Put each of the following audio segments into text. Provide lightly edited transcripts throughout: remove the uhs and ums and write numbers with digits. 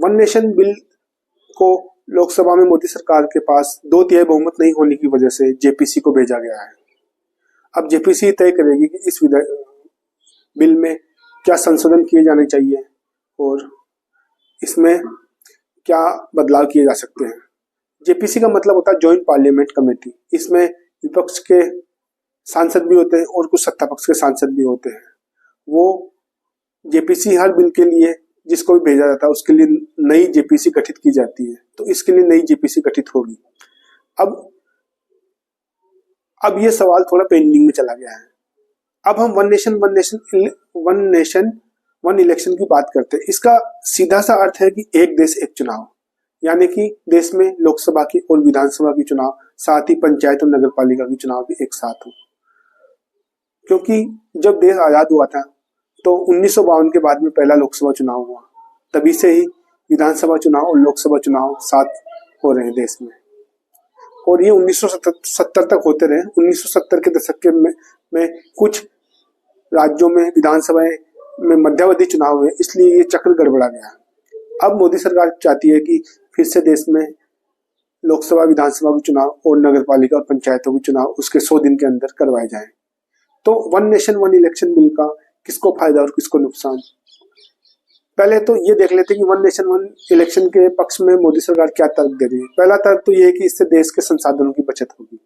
One nation bill को लोकसभा में मोदी सरकार के पास 2/3 बहुमत नहीं होने की वजह से जेपीसी को भेजा गया है। अब जेपीसी तय करेगी कि इस बिल में क्या संशोधन किए जाने चाहिए और इसमें क्या बदलाव किए जा सकते हैं। जेपीसी का मतलब होता है जॉइंट पार्लियामेंट कमेटी। इसमें विपक्ष के सांसद भी होते हैं और कुछ सत्ता पक्ष के सांसद भी होते हैं। वो जेपीसी हर बिल के लिए जिसको भी भेजा जाता है उसके लिए नई जेपीसी गठित की जाती है। तो इसके लिए नई जेपीसी गठित होगी। अब ये सवाल थोड़ा पेंडिंग में चला गया है। अब हम वन नेशन वन इलेक्शन की बात करते हैं। इसका सीधा सा अर्थ है कि एक देश एक चुनाव, यानी कि देश में लोकसभा की और विधानसभा की चुनाव, साथ ही पंचायत और नगर पालिका की चुनाव भी एक साथ हो। क्योंकि जब देश आजाद हुआ था तो 1952 के बाद में पहला लोकसभा चुनाव हुआ, तभी से ही विधानसभा चुनाव और लोकसभा चुनाव साथ हो रहे हैं देश में, और ये 1970 तक होते रहे। 1970 के दशक में कुछ राज्यों में विधानसभाएं में मध्यावधि चुनाव हुए, इसलिए ये चक्र गड़बड़ा गया। अब मोदी सरकार चाहती है कि फिर से देश में लोकसभा विधानसभा के चुनाव और नगर पालिका और पंचायतों के चुनाव उसके 100 दिन के अंदर करवाए जाएं। तो one nation one election bill का किसको फायदा और किसको नुकसान, पहले तो ये देख लेते हैं कि वन नेशन वन इलेक्शन के पक्ष में मोदी सरकार क्या तर्क दे रही है। पहला तर्क तो ये है कि इससे देश के संसाधनों की बचत होगी।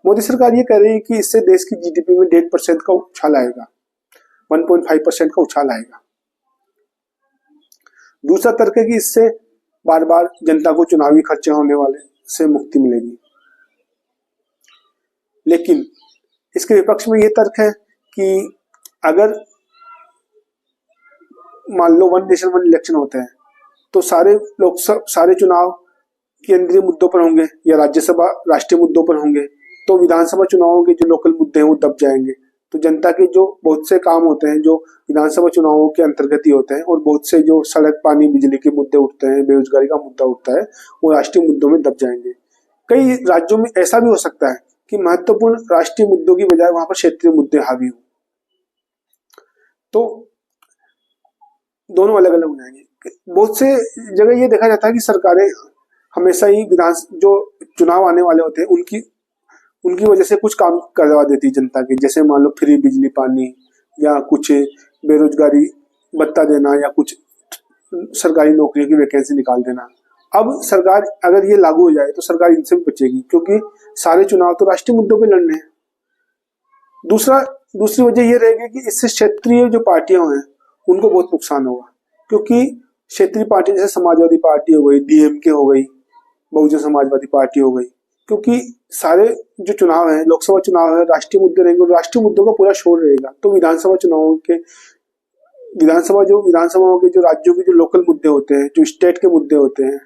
मोदी सरकार ये कह रही है कि इससे देश की जीडीपी में 1.5% का उछाल आएगा, 1.5% का उछाल आएगा। दूसरा तर्क है कि इससे बार बार जनता को चुनावी खर्चे होने वाले से मुक्ति मिलेगी। लेकिन इसके विपक्ष में ये तर्क है कि अगर मान लो वन नेशन वन इलेक्शन होते हैं तो सारे चुनाव केंद्रीय मुद्दों पर होंगे या राज्यसभा राष्ट्रीय मुद्दों पर होंगे, तो विधानसभा चुनावों के जो लोकल मुद्दे हैं वो दब जाएंगे। तो जनता के जो बहुत से काम होते हैं जो विधानसभा चुनावों के अंतर्गत ही होते हैं, और बहुत से जो सड़क पानी बिजली के मुद्दे उठते हैं, बेरोजगारी का मुद्दा उठता है, वो राष्ट्रीय मुद्दों में दब जाएंगे। कई राज्यों में ऐसा भी हो सकता है कि महत्वपूर्ण राष्ट्रीय मुद्दों की बजाय वहां पर क्षेत्रीय मुद्दे हावी हो, तो दोनों अलग अलग हो जाएंगे। बहुत से जगह ये देखा जाता है कि सरकारें हमेशा ही जो चुनाव आने वाले होते हैं उनकी वजह से कुछ काम करवा देती है जनता के, जैसे मान लो फ्री बिजली पानी या कुछ बेरोजगारी भत्ता देना या कुछ सरकारी नौकरियों की वैकेंसी निकाल देना। अब सरकार अगर ये लागू हो जाए तो सरकार इनसे भी बचेगी, क्योंकि सारे चुनाव तो राष्ट्रीय मुद्दों पे लड़ने हैं। दूसरी वजह ये रहेगी कि इससे क्षेत्रीय जो पार्टियां हैं उनको बहुत नुकसान होगा, क्योंकि क्षेत्रीय पार्टी जैसे समाजवादी पार्टी हो गई, डीएमके हो गई, बहुजन समाजवादी पार्टी हो गई, क्योंकि सारे जो चुनाव है लोकसभा चुनाव है राष्ट्रीय मुद्दे रहेंगे और राष्ट्रीय मुद्दों का पूरा शोर रहेगा। तो विधानसभाओं के जो राज्यों के जो लोकल मुद्दे होते हैं, जो स्टेट के मुद्दे होते हैं,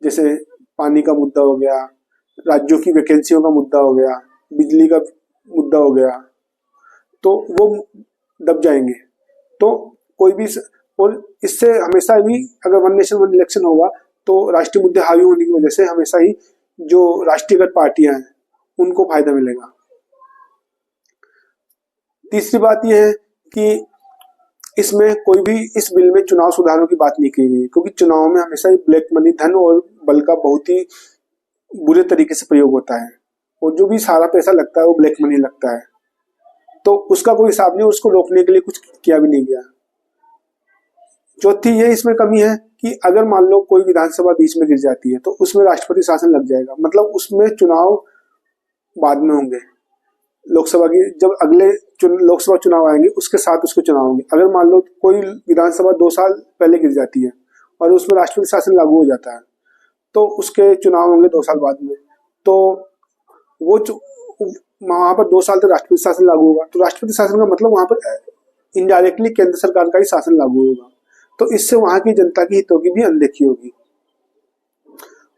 जैसे पानी का मुद्दा हो गया, राज्यों की वैकेंसियों का मुद्दा हो गया, बिजली का मुद्दा हो गया, तो वो दब जाएंगे। तो कोई भी, और इससे हमेशा भी अगर वन नेशन वन इलेक्शन होगा तो राष्ट्रीय मुद्दे हावी होने की वजह से हमेशा ही जो राष्ट्रीयकृत पार्टियां हैं उनको फायदा मिलेगा। तीसरी बात यह है कि इसमें कोई भी इस बिल में चुनाव सुधारों की बात नहीं की गई, क्योंकि चुनाव में हमेशा ही ब्लैक मनी, धन और बल का बहुत ही बुरे तरीके से प्रयोग होता है, और जो भी सारा पैसा लगता है वो ब्लैक मनी लगता है, तो उसका कोई हिसाब नहीं, उसको रोकने के लिए कुछ किया भी नहीं गया। चौथी ये इसमें कमी है कि अगर मान लो कोई विधानसभा बीच में गिर जाती है तो उसमें राष्ट्रपति शासन लग जाएगा, मतलब उसमें चुनाव बाद में होंगे। लोकसभा की जब अगले लोकसभा चुनाव आएंगे उसके साथ उसके चुनाव होंगे। अगर मान लो कोई विधानसभा 2 साल पहले गिर जाती है और उसमें राष्ट्रपति शासन लागू हो जाता है तो उसके चुनाव होंगे 2 साल बाद में, तो वो वहां पर 2 साल तक राष्ट्रपति शासन लागू होगा। तो राष्ट्रपति शासन का मतलब वहां पर इनडायरेक्टली केंद्र सरकार का ही शासन लागू होगा, तो इससे वहां की जनता की हितों की भी अनदेखी होगी।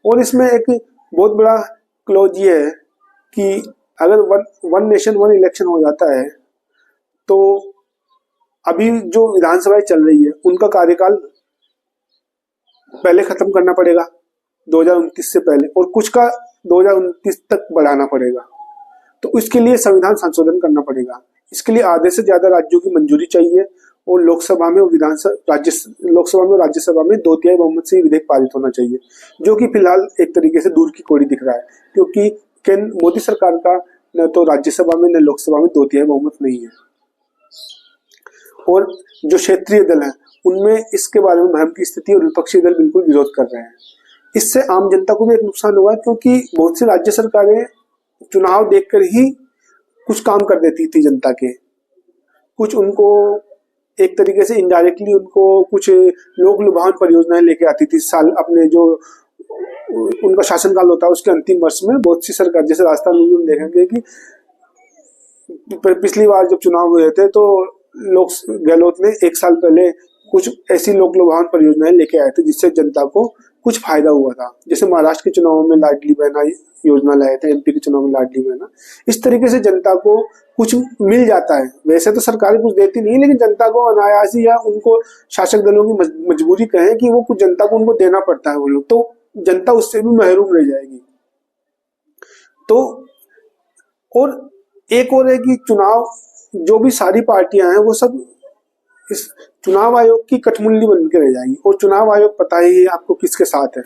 और इसमें एक बहुत बड़ा क्लॉज ये है कि अगर वन नेशन वन इलेक्शन हो जाता है तो अभी जो विधानसभाएं चल रही है उनका कार्यकाल पहले खत्म करना पड़ेगा 2029 से पहले, और कुछ का 2029 तक बढ़ाना पड़ेगा। तो इसके लिए संविधान संशोधन करना पड़ेगा। इसके लिए आधे से ज्यादा राज्यों की मंजूरी चाहिए और लोकसभा में और लोकसभा में और राज्यसभा में 2/3 बहुमत से विधेयक पारित होना चाहिए, जो कि फिलहाल एक तरीके से दूर की कौड़ी दिख रहा है, क्योंकि मोदी सरकार का न तो राज्यसभा में न लोकसभा में 2/3 बहुमत नहीं है। और जो क्षेत्रीय दल हैं उनमें इसके बारे में भ्रम की स्थिति और विपक्षी दल बिल्कुल विरोध कर रहे हैं। इससे आम जनता को भी एक नुकसान हुआ, क्योंकि बहुत सी राज्य सरकारें चुनाव देखकर ही कुछ काम कर देती थी जनता के, कुछ उनको एक तरीके से इनडायरेक्टली उनको कुछ लोक लुभावन परियोजनाएं लेके आती थी। साल अपने जो उनका शासनकाल होता है उसके अंतिम वर्ष में बहुत सी सरकार, जैसे राजस्थान में हम देखेंगे कि पिछली बार जब चुनाव हुए थे तो गहलोत ने 1 साल पहले कुछ ऐसी लोक लुभावन परियोजनाएं लेके आए थे जिससे जनता को कुछ फायदा हुआ था। जैसे महाराष्ट्र के चुनाव में लाडली बहना योजना लाए थे, एमपी के चुनाव में लाडली बहना। इस तरीके से जनता को कुछ मिल जाता है। वैसे तो सरकारें कुछ देती नहीं, लेकिन जनता को अनायासी या उनको शासक दलों की मजबूरी कहें कि वो कुछ जनता को उनको देना पड़ता है वो लोग, तो जनता उससे भी महरूम रह जाएगी। तो और एक और है कि चुनाव जो भी सारी पार्टियां हैं वो सब इस चुनाव आयोग की कठमुल्ली बन के रह जाएगी, और चुनाव आयोग पता ही है आपको किसके साथ है,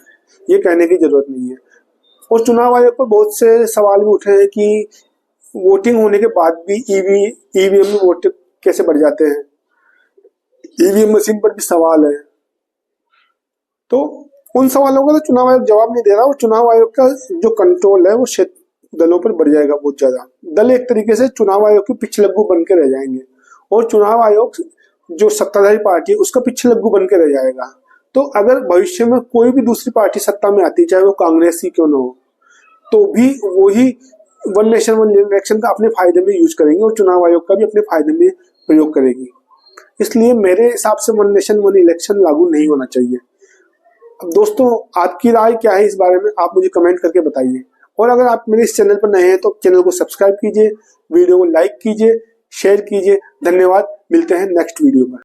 ये कहने की जरूरत नहीं है। और चुनाव आयोग पर बहुत से सवाल भी उठे हैं कि वोटिंग होने के बाद भी ईवीएम में वोट कैसे बढ़ जाते हैं, ईवीएम मशीन पर भी सवाल है। तो उन सवालों का तो चुनाव आयोग जवाब नहीं दे रहा, और चुनाव आयोग का जो कंट्रोल है वो दलों पर बढ़ जाएगा बहुत ज्यादा। दल एक तरीके से चुनाव आयोग के पिछलग्गू बन के रह जाएंगे, और चुनाव आयोग जो सत्ताधारी पार्टी है उसका पिछलग्गू बन के रह जाएगा। तो अगर भविष्य में कोई भी दूसरी पार्टी सत्ता में आती, चाहे वो कांग्रेस ही क्यों न हो, तो भी वही वन नेशन वन इलेक्शन का अपने फायदे में यूज करेंगे और चुनाव आयोग का भी अपने फायदे में प्रयोग करेगी। इसलिए मेरे हिसाब से वन नेशन वन इलेक्शन लागू नहीं होना चाहिए। अब दोस्तों, आपकी राय क्या है इस बारे में, आप मुझे कमेंट करके बताइए। और अगर आप मेरे इस चैनल पर नए हैं तो चैनल को सब्सक्राइब कीजिए, वीडियो को लाइक कीजिए, शेयर कीजिए। धन्यवाद, मिलते हैं नेक्स्ट वीडियो में।